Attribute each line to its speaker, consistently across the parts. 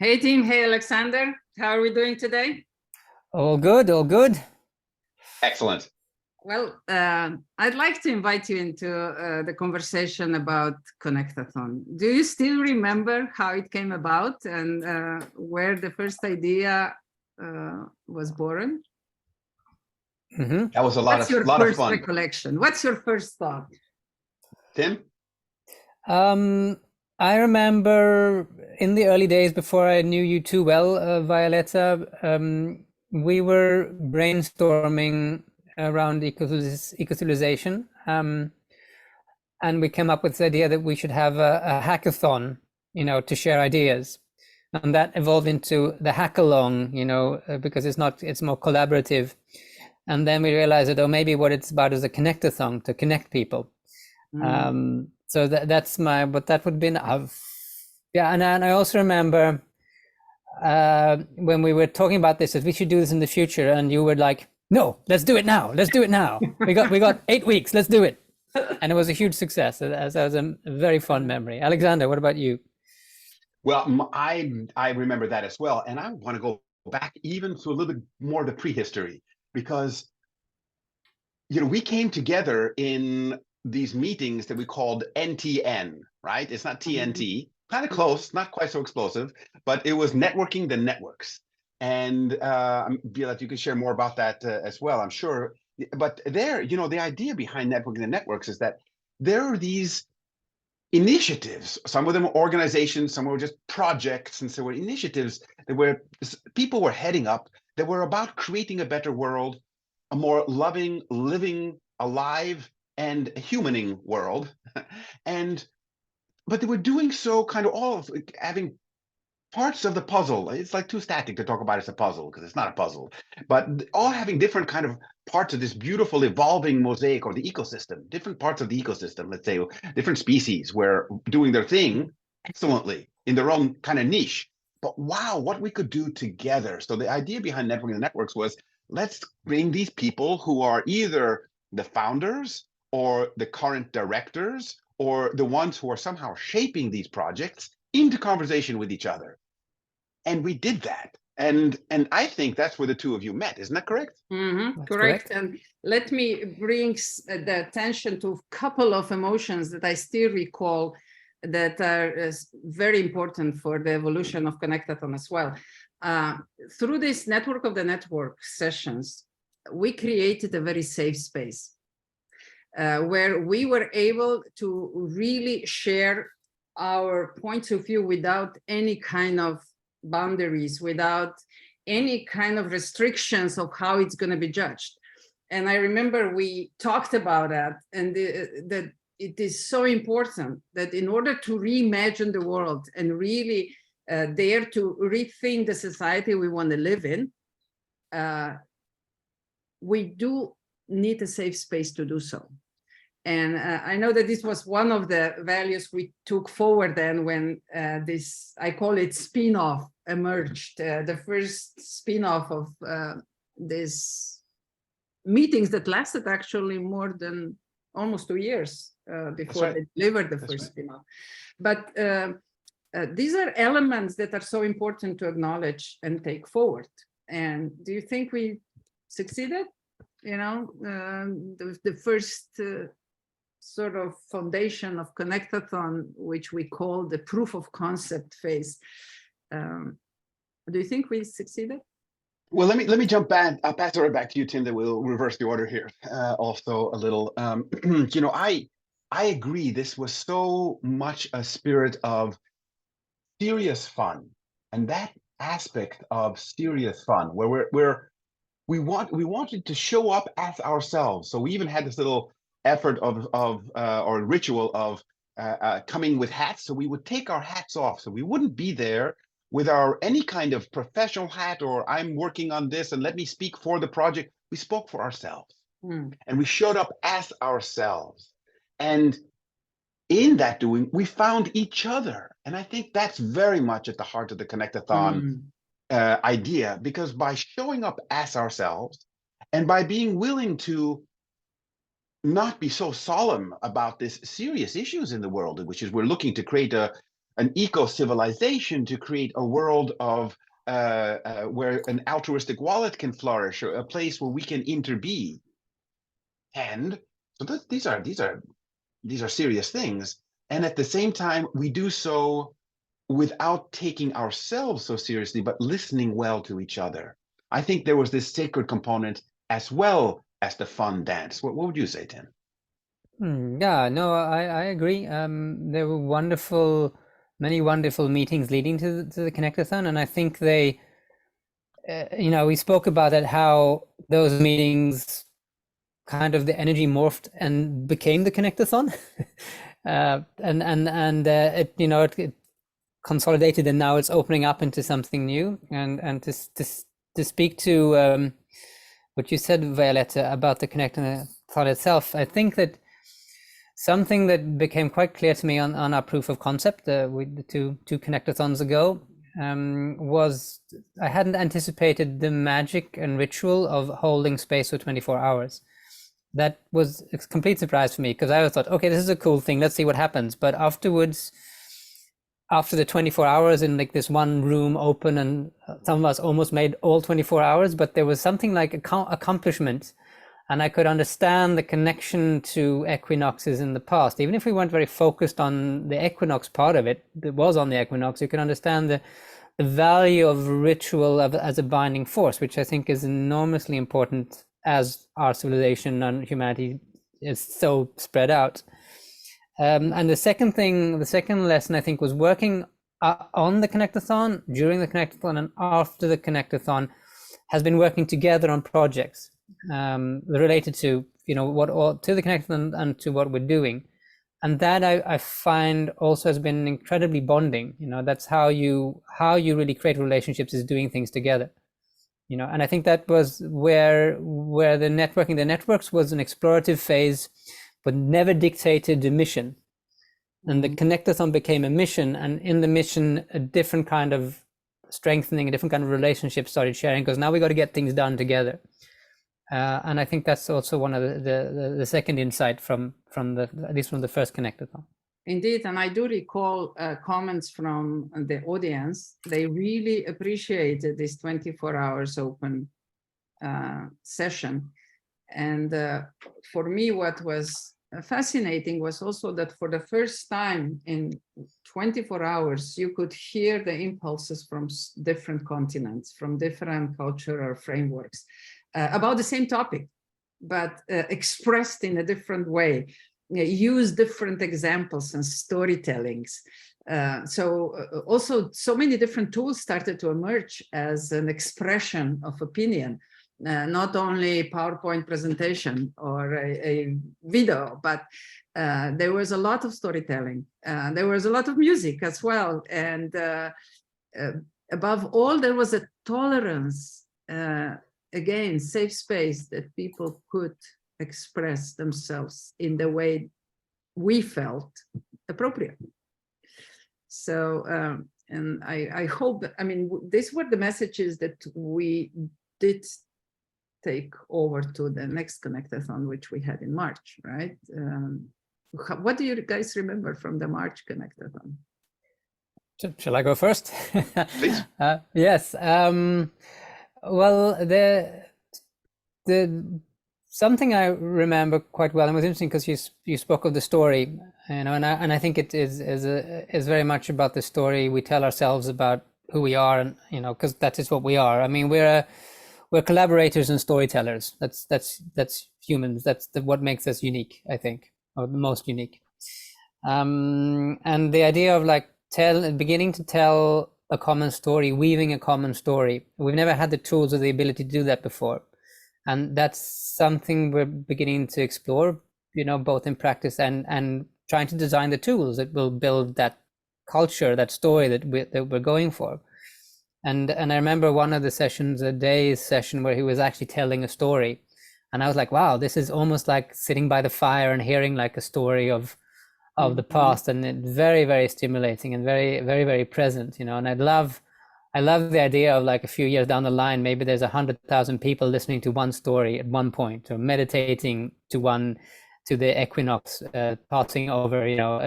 Speaker 1: Hey team, hey Alexander, how are we doing today?
Speaker 2: All good, all good.
Speaker 3: Excellent.
Speaker 1: Well, I'd like to invite you into the conversation about Connectathon. Do you still remember how it came about and where the first idea was born?
Speaker 3: That was a
Speaker 1: What's your
Speaker 3: lot of
Speaker 1: first
Speaker 3: fun.
Speaker 1: recollection? What's your first thought?
Speaker 3: Tim?
Speaker 2: I remember in the early days before I knew you too well, Violetta, we were brainstorming around ecocivilization, and we came up with the idea that we should have a hackathon, to share ideas. And that evolved into the hackalong, because it's more collaborative. And then we realized that, maybe what it's about is a connectathon to connect people. So that's but that would be yeah. And I also remember when we were talking about this, that we should do this in the future, and you were like, no, let's do it now. Let's do it now. We got 8 weeks. Let's do it. And it was a huge success. As that was a very fun memory. Alexander, what about you?
Speaker 3: Well, I remember that as well. And I want to go back even to a little bit more of the prehistory, because, we came together in these meetings that we called NTN, right? It's not TNT, kind of close, not quite so explosive, but it was networking the networks. And Violet, you can share more about that as well, I'm sure. But there, the idea behind networking the networks is that there are these initiatives. Some of them were organizations, some were just projects, and so were initiatives that were people were heading up that were about creating a better world, a more loving, living, alive, and humaning world. But they were doing so kind of all of having parts of the puzzle. It's like too static to talk about it as a puzzle, because it's not a puzzle, but all having different kind of parts of this beautiful evolving mosaic, or the ecosystem, different parts of the ecosystem, let's say different species were doing their thing excellently in their own kind of niche. But wow, what we could do together. So the idea behind networking the networks was, let's bring these people who are either the founders or the current directors or the ones who are somehow shaping these projects into conversation with each other. And we did that. And I think that's where the two of you met. Isn't that correct?
Speaker 1: Correct. And let me bring the attention to a couple of emotions that I still recall that are very important for the evolution of Connectathon as well. Through this network of the network sessions, we created a very safe space where we were able to really share our points of view without any kind of boundaries, without any kind of restrictions of how it's going to be judged. And I remember we talked about that, and that it is so important that in order to reimagine the world and really dare to rethink the society we want to live in, we do need a safe space to do so. And I know that this was one of the values we took forward then when this, I call it spin-off, emerged, the first spin-off of these meetings that lasted actually more than almost 2 years before they delivered the first spin-off. But these are elements that are so important to acknowledge and take forward. And do you think we succeeded? The first sort of foundation of Connectathon, which we call the proof of concept phase. Do you think we succeeded?
Speaker 3: Well, let me jump back. I'll pass it right back to you, Tim. That we'll reverse the order here. Also, a little. I agree. This was so much a spirit of serious fun, and that aspect of serious fun, where we wanted to show up as ourselves. So we even had this little effort or ritual of coming with hats. So we would take our hats off, so we wouldn't be there with any kind of professional hat, or I'm working on this and let me speak for the project. We spoke for ourselves, and we showed up as ourselves. And in that doing, we found each other. And I think that's very much at the heart of the Connectathon idea, because by showing up as ourselves and by being willing to not be so solemn about this serious issues in the world, which is we're looking to create a an eco-civilization to create a world of where an altruistic wallet can flourish, a place where we can interbe. And so these are serious things. And at the same time, we do so without taking ourselves so seriously, but listening well to each other. I think there was this sacred component as well as the fun dance. What would you say, Tim?
Speaker 2: Yeah, no, I agree. There were many wonderful meetings leading to the Connectathon, and I think they, we spoke about it, how those meetings kind of the energy morphed and became the Connectathon, and it it consolidated, and now it's opening up into something new. And to speak to what you said, Violetta, about the Connectathon itself, I think that something that became quite clear to me on our proof of concept with the two Connectathons ago was I hadn't anticipated the magic and ritual of holding space for 24 hours. That was a complete surprise for me, because I thought, okay, this is a cool thing, let's see what happens. But afterwards, after the 24 hours in like this one room open, and some of us almost made all 24 hours, but there was something like accomplishment. And I could understand the connection to equinoxes in the past. Even if we weren't very focused on the equinox part of it, it was on the equinox, you can understand the value of ritual as a binding force, which I think is enormously important as our civilization and humanity is so spread out. And the second lesson I think was working on the Connectathon, during the Connectathon, and after the Connectathon, has been working together on projects related to to the Connectathon and to what we're doing. And that I find also has been incredibly bonding. That's how you really create relationships, is doing things together. And I think that was where the networks was an explorative phase, but never dictated the mission. And the Connectathon became a mission, and in the mission, a different kind of strengthening, a different kind of relationship started sharing, because now we got to get things done together. And I think that's also one of the second insight from at least from the first Connectathon.
Speaker 1: Indeed, and I do recall comments from the audience. They really appreciated this 24 hours open session. And for me, what was fascinating was also that for the first time in 24 hours, you could hear the impulses from different continents, from different cultural frameworks about the same topic, but expressed in a different way. Use different examples and storytellings. Also so many different tools started to emerge as an expression of opinion, not only PowerPoint presentation or a video, but there was a lot of storytelling. There was a lot of music as well. And above all, there was a tolerance, again, safe space that people could express themselves in the way we felt appropriate. So, and I hope that, these were the messages that we did take over to the next Connectathon, which we had in March, right? What do you guys remember from the March Connectathon?
Speaker 2: Shall I go first?
Speaker 3: Please.
Speaker 2: Yes. Well, the something I remember quite well, and it was interesting because you spoke of the story, and I think it is very much about the story we tell ourselves about who we are, and because that is what we are. We're collaborators and storytellers. That's humans. That's what makes us unique, I think, or the most unique. And the idea of beginning to tell a common story, weaving a common story. We've never had the tools or the ability to do that before. And that's something we're beginning to explore, both in practice and trying to design the tools that will build that culture, that story that we're going for. And I remember one of the sessions, a day's session, where he was actually telling a story. And I was like, wow, this is almost like sitting by the fire and hearing like a story of the past, and it's very, very stimulating and very, very, very present, and I love the idea of like a few years down the line, maybe there's 100,000 people listening to one story at one point, or meditating to to the equinox passing over, you know,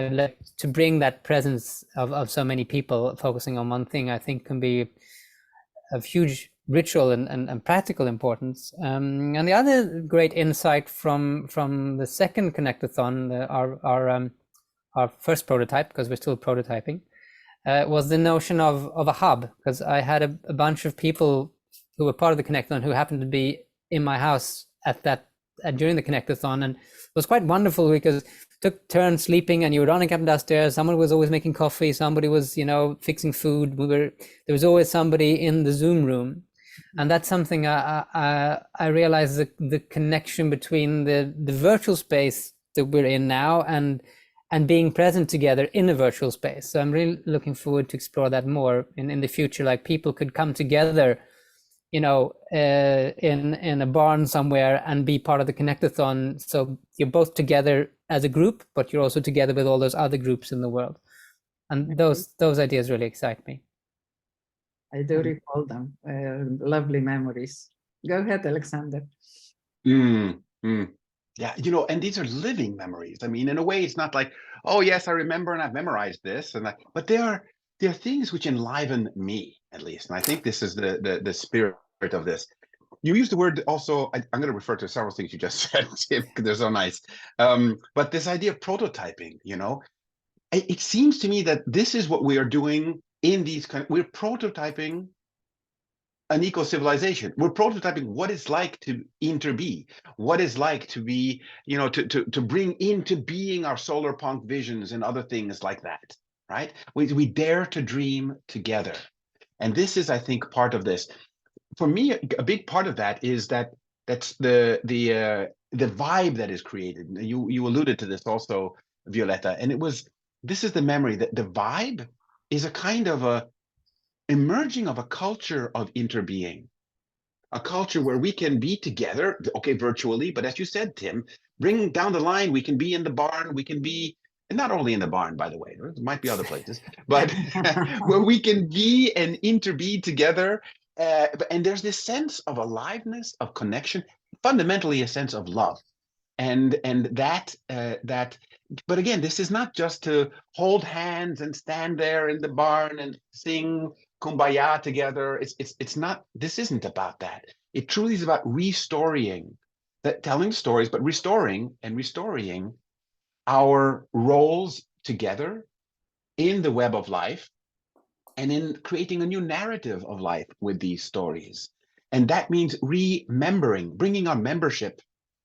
Speaker 2: to bring that presence of so many people focusing on one thing, I think can be of huge ritual and practical importance. And the other great insight from the second Connectathon, our first prototype, because we're still prototyping, was the notion of a hub, because I had a bunch of people who were part of the Connectathon who happened to be in my house during the Connectathon, and it was quite wonderful because took turns sleeping, and you were running up and downstairs. Someone was always making coffee, somebody was, you know, fixing food. There was always somebody in the Zoom room, and that's something I realized, the connection between the virtual space that we're in now and being present together in a virtual space. So I'm really looking forward to explore that more in the future. Like people could come together, you know, in a barn somewhere and be part of the Connectathon. So you're both together as a group, but you're also together with all those other groups in the world. And those ideas really excite me.
Speaker 1: I do recall them. Lovely memories. Go ahead, Alexander.
Speaker 3: Yeah, you know, and these are living memories. I mean, in a way, it's not like, oh yes, I remember and I've memorized this, but they are things which enliven me, at least. And I think this is the spirit of this. You use the word also, I'm going to refer to several things you just said, Tim, because they're so nice. But this idea of prototyping, you know, it seems to me that this is what we are doing in these we're prototyping an eco-civilization. We're prototyping what it's like to interbe, what it's like to be, you know, to bring into being our solar punk visions and other things like that, right? We dare to dream together. And this is, I think, part of this. For me, a big part of that is that's the vibe that is created. You alluded to this also, Violetta, and this is the memory that the vibe is a kind of a emerging of a culture of interbeing, a culture where we can be together, okay, virtually, but as you said, Tim, bring down the line, we can be in the barn, we can be, and not only in the barn, by the way, there might be other places, but where we can be and interbe together. And there's this sense of aliveness, of connection, fundamentally a sense of love. And that but again, this is not just to hold hands and stand there in the barn and sing kumbaya together. It's not, this isn't about that. It truly is about restoring, that telling stories, but restoring our roles together in the web of life and in creating a new narrative of life with these stories. And that means remembering, bringing our membership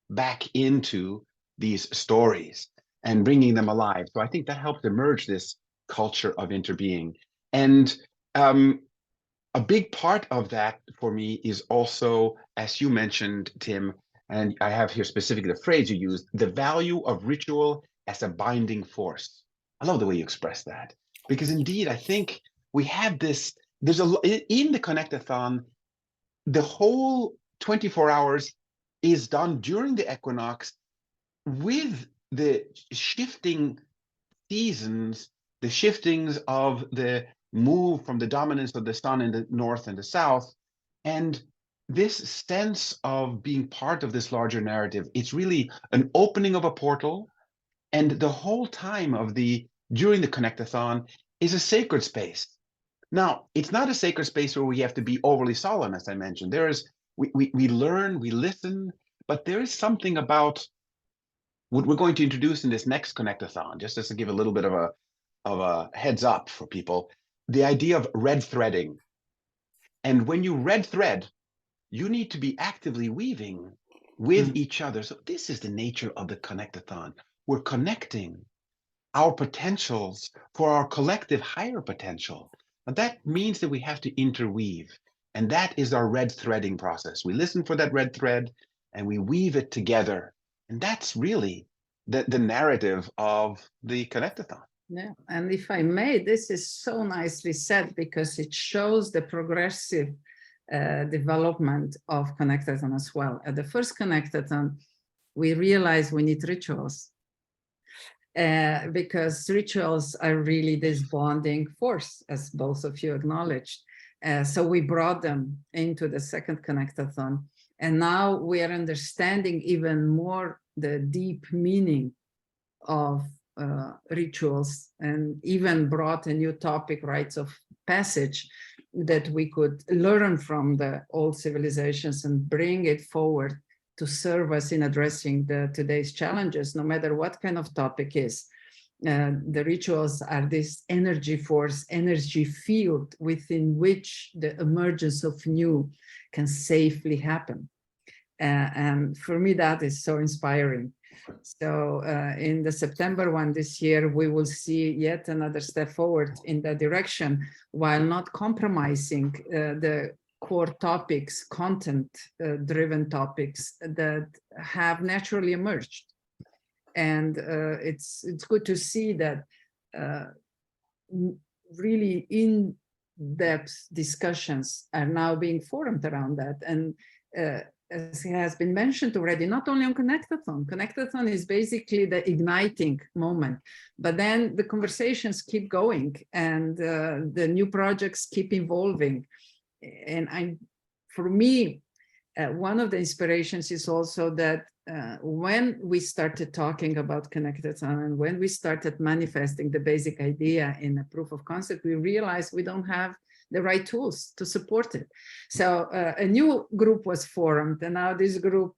Speaker 3: back into these stories and bringing them alive. So I think that helped emerge this culture of interbeing. And a big part of that for me is also, as you mentioned, Tim, and I have here specifically the phrase you used, the value of ritual as a binding force. I love the way you express that, because indeed, I think we have this, in the Connectathon, the whole 24 hours is done during the equinox with the shifting seasons, the shiftings of the move from the dominance of the sun in the north and the south. And this sense of being part of this larger narrative, it's really an opening of a portal. And the whole time during the Connectathon is a sacred space. Now, it's not a sacred space where we have to be overly solemn, as I mentioned. We learn, we listen, but there is something about what we're going to introduce in this next Connectathon, just as to give a little bit of a heads up for people, the idea of red threading. And when you red thread, you need to be actively weaving with each other. So this is the nature of the Connectathon. We're connecting our potentials for our collective higher potential. And that means that we have to interweave. And that is our red threading process. We listen for that red thread and we weave it together. And that's really the narrative of the Connectathon.
Speaker 1: Yeah, and if I may, this is so nicely said because it shows the progressive development of Connectathon as well. At the first Connectathon, we realized we need rituals because rituals are really this bonding force, as both of you acknowledged. So we brought them into the second Connectathon. And now we are understanding even more the deep meaning of rituals, and even brought a new topic, rites of passage, that we could learn from the old civilizations and bring it forward to serve us in addressing today's challenges, no matter what kind of topic is. The rituals are this energy force, energy field within which the emergence of new can safely happen. And for me, that is so inspiring. So in the September one this year, we will see yet another step forward in that direction, while not compromising the core topics, content-driven topics that have naturally emerged. And it's good to see that really in-depth discussions are now being formed around that. And as has been mentioned already, not only on Connectathon. Connectathon is basically the igniting moment, but then the conversations keep going, and the new projects keep evolving. And for me, one of the inspirations is also that when we started talking about Connectathon, and when we started manifesting the basic idea in a proof of concept, we realized we don't have the right tools to support it. So a new group was formed, and now this group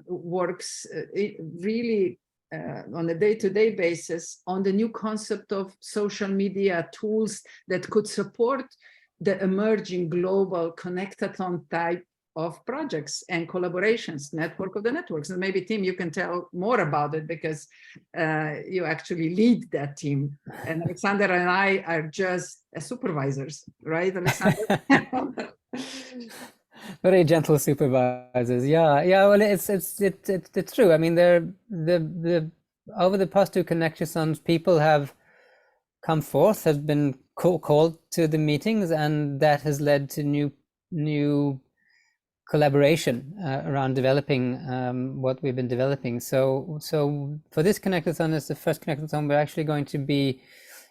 Speaker 1: works really on a day-to-day basis on the new concept of social media tools that could support the emerging global Connectathon type of projects and collaborations, network of the networks. And maybe, Tim, you can tell more about it, because you actually lead that team. And Alexander and I are just supervisors, right, Alexander?
Speaker 2: Very gentle supervisors. Yeah. Well, it's true. I mean, over the past two Connectathons, people have come forth, have been called to the meetings, and that has led to new collaboration around developing what we've been developing. So for this Connectathon, as the first Connectathon, we're actually going to be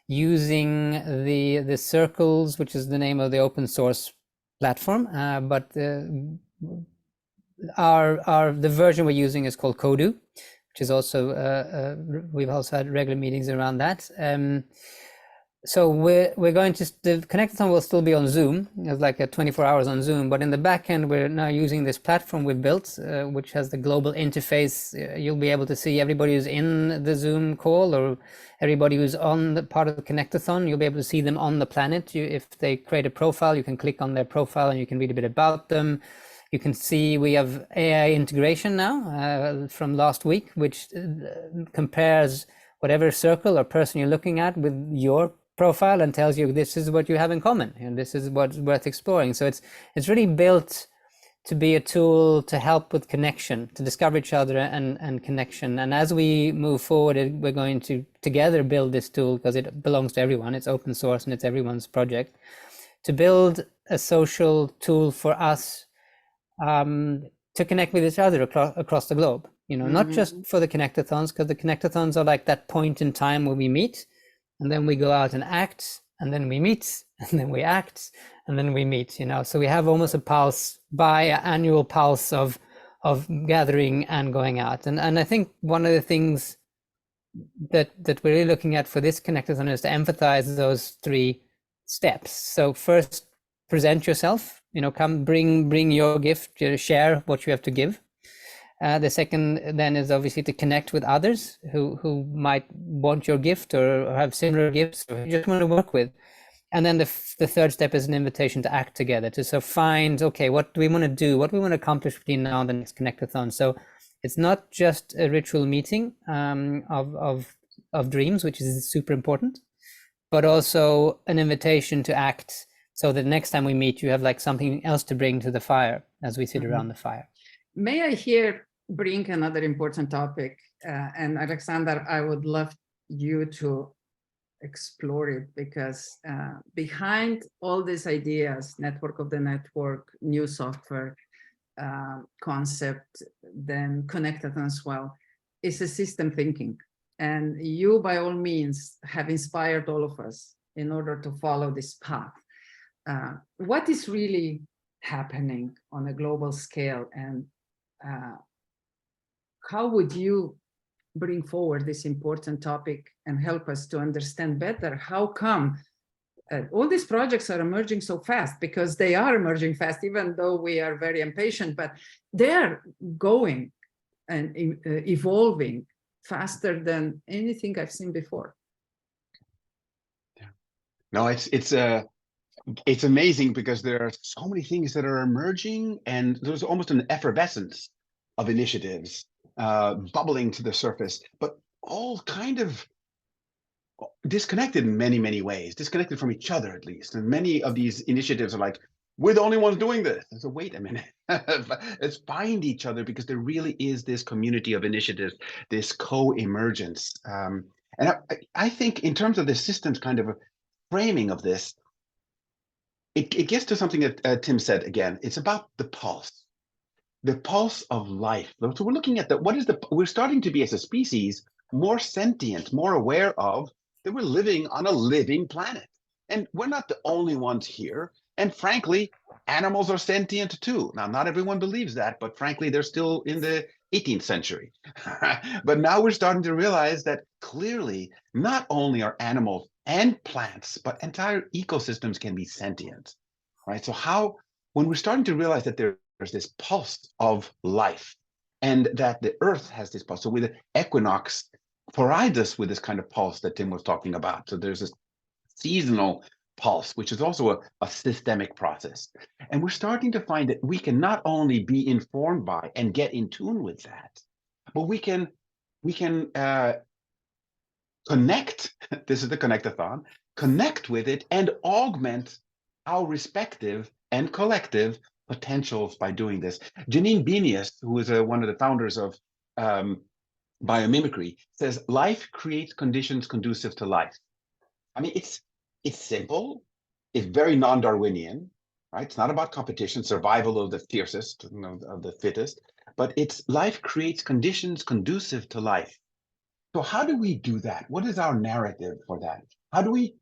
Speaker 2: using the circles, which is the name of the open source platform, but the version we're using is called Kodu, which is also we've also had regular meetings around that. So we're going to, the Connectathon will still be on Zoom. It's like 24 hours on Zoom, but in the back end, we're now using this platform we've built, which has the global interface. You'll be able to see everybody who's in the Zoom call, or everybody who's on the part of the Connectathon. You'll be able to see them on the planet. If they create a profile, you can click on their profile and you can read a bit about them. You can see we have AI integration now from last week, which compares whatever circle or person you're looking at with your profile and tells you this is what you have in common and this is what's worth exploring. So it's really built to be a tool to help with connection, to discover each other and connection. And as we move forward, we're going to together build this tool, because it belongs to everyone. It's open source and it's everyone's project, to build a social tool for us to connect with each other across the globe. You know, not just for the Connectathons, because the Connectathons are like that point in time where we meet, and then we go out and act, and then we meet, and then we act, and then we meet. You know, so we have almost a biannual pulse of gathering and going out. And I think one of the things that we're really looking at for this Connectathon is to emphasize those three steps. So first, present yourself. You know, come bring your gift, share what you have to give. The second then is obviously to connect with others who might want your gift or have similar gifts or you just want to work with. And then the third step is an invitation to act together, to sort of find, okay, what do we want to do? What do we want to accomplish between now and the next Connectathon? So it's not just a ritual meeting of dreams, which is super important, but also an invitation to act, so that next time we meet, you have like something else to bring to the fire as we sit around the fire.
Speaker 1: May I here bring another important topic? And Alexander, I would love you to explore it, because behind all these ideas, network of the network, new software concept, then Connectathon as well, is a system thinking. And you, by all means, have inspired all of us in order to follow this path. What is really happening on a global scale, and how would you bring forward this important topic and help us to understand better how come all these projects are emerging so fast? Because they are emerging fast, even though we are very impatient, but they're going and evolving faster than anything I've seen before.
Speaker 3: Yeah. No, it's amazing because there are so many things that are emerging, and there's almost an effervescence of initiatives bubbling to the surface, but all kind of disconnected in many, many ways, disconnected from each other at least. And many of these initiatives are like, we're the only ones doing this. So wait a minute, let's find each other, because there really is this community of initiatives, this co-emergence. And I think in terms of the systems kind of a framing of this, it gets to something that Tim said again. It's about the pulse of life. So we're looking at we're starting to be, as a species, more sentient, more aware of that we're living on a living planet. And we're not the only ones here. And frankly, animals are sentient too. Now, not everyone believes that, but frankly, they're still in the 18th century. But now we're starting to realize that clearly, not only are animals and plants, but entire ecosystems can be sentient, right? So when we're starting to realize that there's this pulse of life, and that the earth has this pulse. So with the equinox provides us with this kind of pulse that Tim was talking about. So there's this seasonal pulse, which is also a systemic process. And we're starting to find that we can not only be informed by and get in tune with that, but we can connect, this is the Connectathon, connect with it and augment our respective and collective potentials by doing this. Janine Beanius, who is one of the founders of biomimicry, says life creates conditions conducive to life. I mean, it's simple, it's very non-Darwinian, right? It's not about competition, survival of the fiercest, of the fittest, but it's life creates conditions conducive to life. So how do we do that? What is our narrative for that? How do we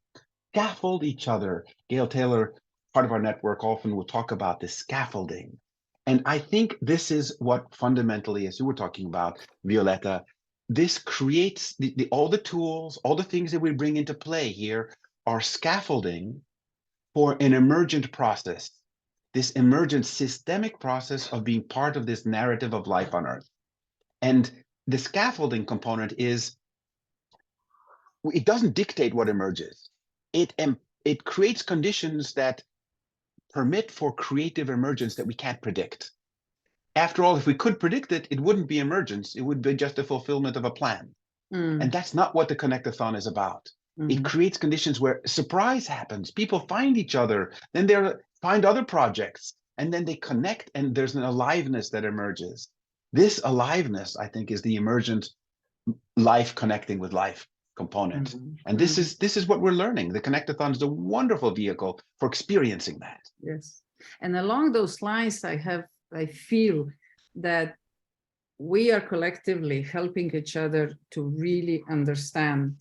Speaker 3: scaffold each other? Gail Taylor, part of our network, often will talk about this scaffolding. And I think this is what fundamentally, as you were talking about, Violetta, this creates all the tools, all the things that we bring into play here are scaffolding for an emergent process, this emergent systemic process of being part of this narrative of life on Earth. And the scaffolding component is, it doesn't dictate what emerges. It creates conditions that permit for creative emergence that we can't predict. After all, if we could predict it, it wouldn't be emergence. It would be just a fulfillment of a plan. And that's not what the Connectathon is about. It creates conditions where surprise happens. People find each other, then they find other projects, and then they connect, and there's an aliveness that emerges. This aliveness, I think, is the emergent life connecting with life component. And this is what we're learning. The Connectathon is a wonderful vehicle for experiencing that.
Speaker 1: Yes. And along those lines, I feel that we are collectively helping each other to really understand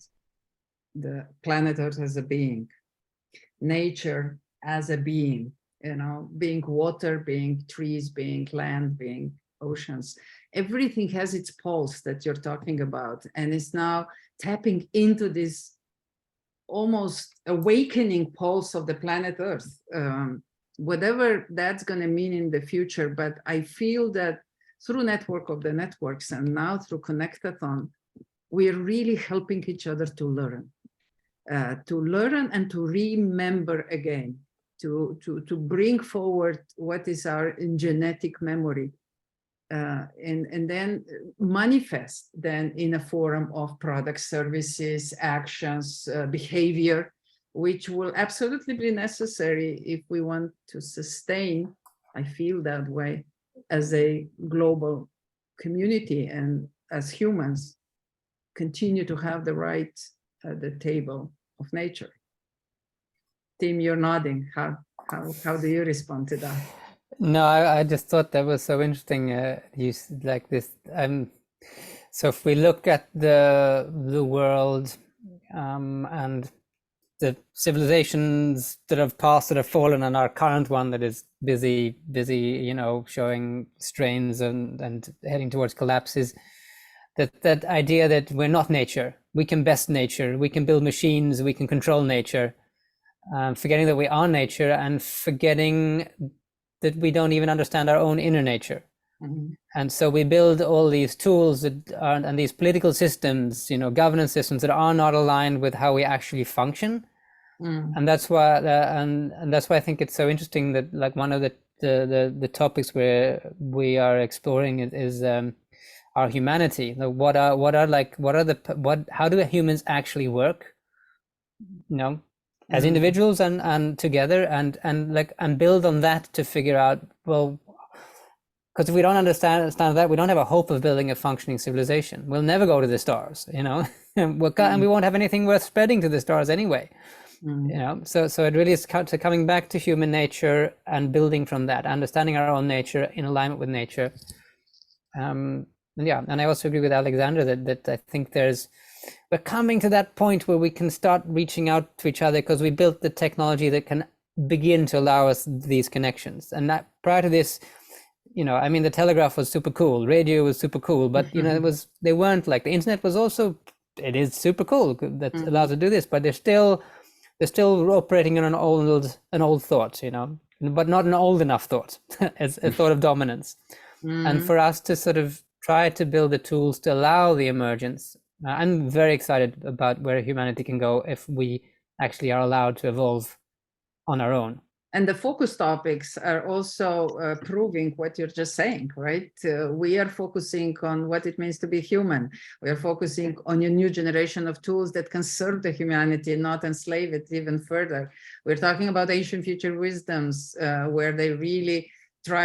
Speaker 1: the planet Earth as a being, nature as a being, being water, being trees, being land, being oceans. Everything has its pulse that you're talking about, and it's now tapping into this almost awakening pulse of the planet Earth, whatever that's going to mean in the future. But I feel that through Network of the Networks and now through Connectathon, we're really helping each other to learn and to remember again, to bring forward what is our genetic memory, and then manifest then in a form of products, services, actions, behavior, which will absolutely be necessary if we want to sustain, I feel that way, as a global community and as humans continue to have the right at the table of nature. Tim, you're nodding. How do you respond to that?
Speaker 2: No, I just thought that was so interesting. You like this. So if we look at the world, and the civilizations that have passed, that have fallen, and our current one that is busy, you know, showing strains and heading towards collapses. That idea that we're not nature, we can best nature, we can build machines, we can control nature, forgetting that we are nature, and forgetting that we don't even understand our own inner nature.
Speaker 1: Mhm.
Speaker 2: And so we build all these tools that are, and these political systems, you know, governance systems that are not aligned with how we actually function. And that's why, and that's why I think it's so interesting that, like, one of the topics where we are exploring is our humanity. Like, how do humans actually work? You know, as individuals and together, and build on that to figure out, well, because if we don't understand that, we don't have a hope of building a functioning civilization. We'll never go to the stars, you know, and we won't have anything worth spreading to the stars anyway. You know, so it really is coming back to human nature and building from that, understanding our own nature in alignment with nature. Yeah, and I also agree with Alexander that I think we're coming to that point where we can start reaching out to each other, because we built the technology that can begin to allow us these connections. And that, prior to this, you know, I mean, the telegraph was super cool, radio was super cool, but you know, they weren't like, the internet was also, it is super cool, that allows us to do this, but they're still operating on an old thought, you know, but not an old enough thought, as a thought of dominance. And for us to sort of try to build the tools to allow the emergence, I'm very excited about where humanity can go if we actually are allowed to evolve on our own.
Speaker 1: And the focus topics are also proving what you're just saying, right? We are focusing on what it means to be human. We are focusing on a new generation of tools that can serve the humanity, not enslave it even further. We're talking about ancient future wisdoms, where they really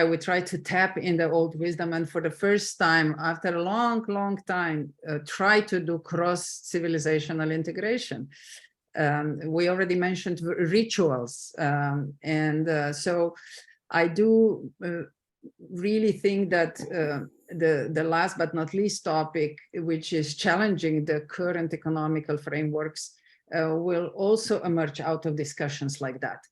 Speaker 1: we try to tap in the old wisdom, and for the first time after a long time, try to do cross-civilizational integration. We already mentioned rituals, so I do really think that the last but not least topic, which is challenging the current economical frameworks, will also emerge out of discussions like that,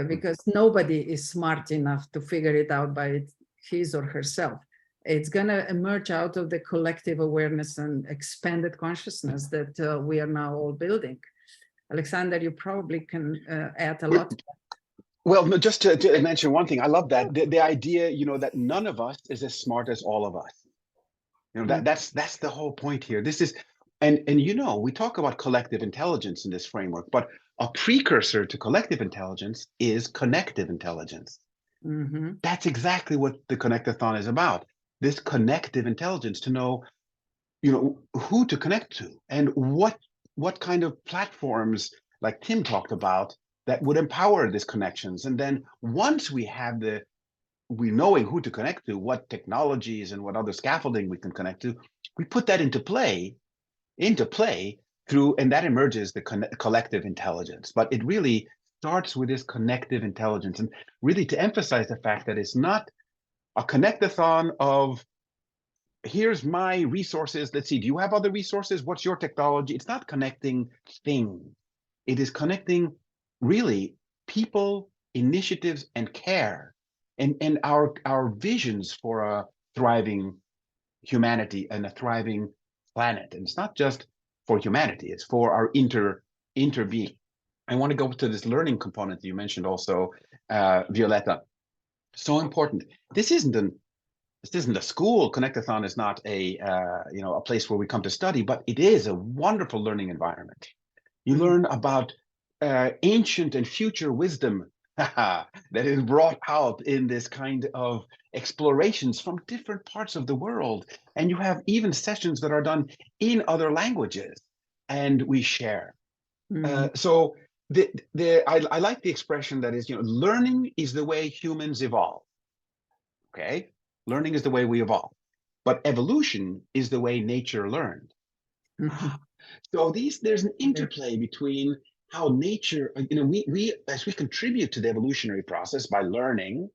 Speaker 1: because nobody is smart enough to figure it out by his or herself. It's going to emerge out of the collective awareness and expanded consciousness that we are now all building. Alexander, you probably can add a lot.
Speaker 3: Well, no, just to mention one thing, I love that the idea, you know, that none of us is as smart as all of us. You know, that's the whole point here. This is, and you know, we talk about collective intelligence in this framework, but a precursor to collective intelligence is connective intelligence. That's exactly what the Connectathon is about. This connective intelligence, to know, you know, who to connect to, and what kind of platforms, like Tim talked about, that would empower these connections. And then once we have we knowing who to connect to, what technologies and what other scaffolding we can connect to, we put that into play through, and that emerges the collective intelligence. But it really starts with this connective intelligence, and really to emphasize the fact that it's not a connectathon of, here's my resources, let's see, do you have other resources, what's your technology? It's not connecting things. It is connecting really people, initiatives, and care, and our visions for a thriving humanity and a thriving planet. And it's not just for humanity, it's for our interbeing. I want to go to this learning component that you mentioned also, Violetta. So important. This isn't a school. Connectathon is not a a place where we come to study, but it is a wonderful learning environment. You learn about ancient and future wisdom that is brought out in this kind of explorations from different parts of the world. And you have even sessions that are done in other languages, and we share. So I like the expression that is, learning is the way humans evolve. Okay, learning is the way we evolve, but evolution is the way nature learned. So there's an interplay between how nature, we as we contribute to the evolutionary process by learning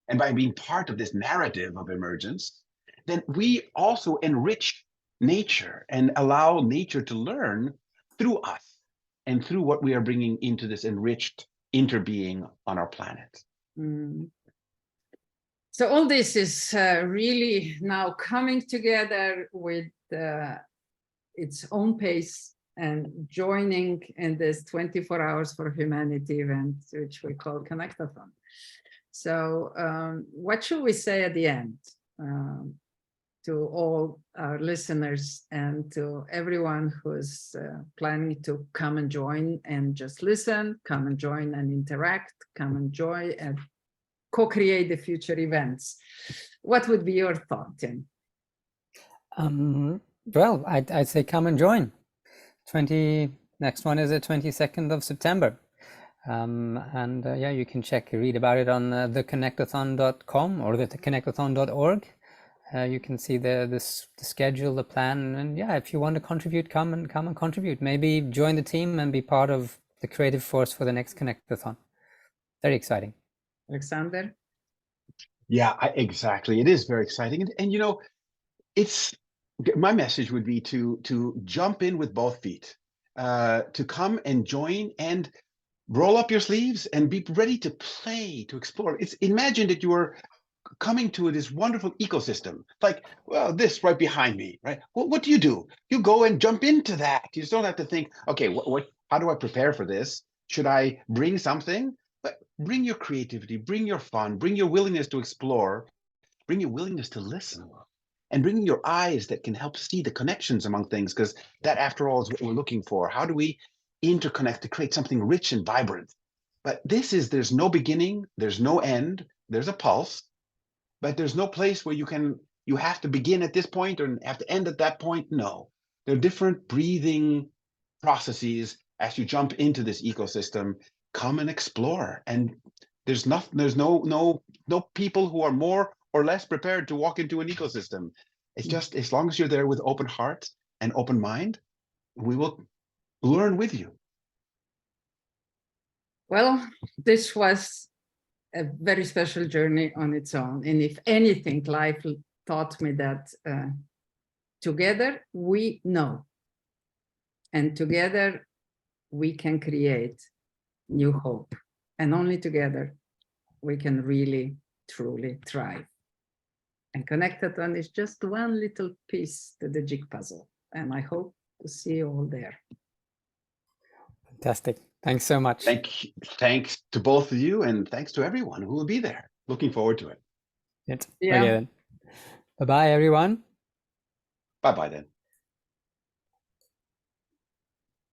Speaker 3: and by being part of this narrative of emergence, then we also enrich nature and allow nature to learn through us. and through what we are bringing into this enriched interbeing on our planet.
Speaker 1: Mm. So all this is really now coming together with its own pace and joining in this 24 Hours for Humanity event, which we call Connectathon. So what should we say at the end to all our listeners and to everyone who's planning to come and join and just listen, come and join and interact, come and join and co-create the future events? What would be your thought, Tim?
Speaker 2: Well, I'd say come and join. Next one is the 22nd of September. And yeah, you can read about it on theconnectathon.com or theconnectathon.org. You can see the schedule, the plan, and yeah, if you want to contribute, come and contribute. Maybe join the team and be part of the creative force for the next Connectathon. Very exciting.
Speaker 1: Alexander?
Speaker 3: Yeah, exactly. It is very exciting. And you know, my message would be to jump in with both feet, to come and join and roll up your sleeves and be ready to play, to explore. Imagine that you are coming to this wonderful ecosystem, like, well, this right behind me, right? Well, what do? You go and jump into that. You just don't have to think, okay, how do I prepare for this? Should I bring something? But bring your creativity, bring your fun, bring your willingness to explore, bring your willingness to listen, and bring your eyes that can help see the connections among things, because that, after all, is what we're looking for. How do we interconnect to create something rich and vibrant? But there's no beginning, there's no end, there's a pulse, but there's no place where you have to begin at this point or have to end at that point. No, there are different breathing processes as you jump into this ecosystem. Come and explore. And there's no people who are more or less prepared to walk into an ecosystem. It's just, as long as you're there with open heart and open mind, we will learn with you.
Speaker 1: Well, this was a very special journey on its own. And if anything, life taught me that together we know, and together we can create new hope. And only together we can really, truly thrive. And Connectathon is just one little piece to the jig puzzle. And I hope to see you all there.
Speaker 2: Fantastic. Thanks so much.
Speaker 3: Thanks to both of you, and thanks to everyone who will be there. Looking forward to it.
Speaker 2: Yeah. Okay then. Bye-bye, everyone.
Speaker 3: Bye-bye then.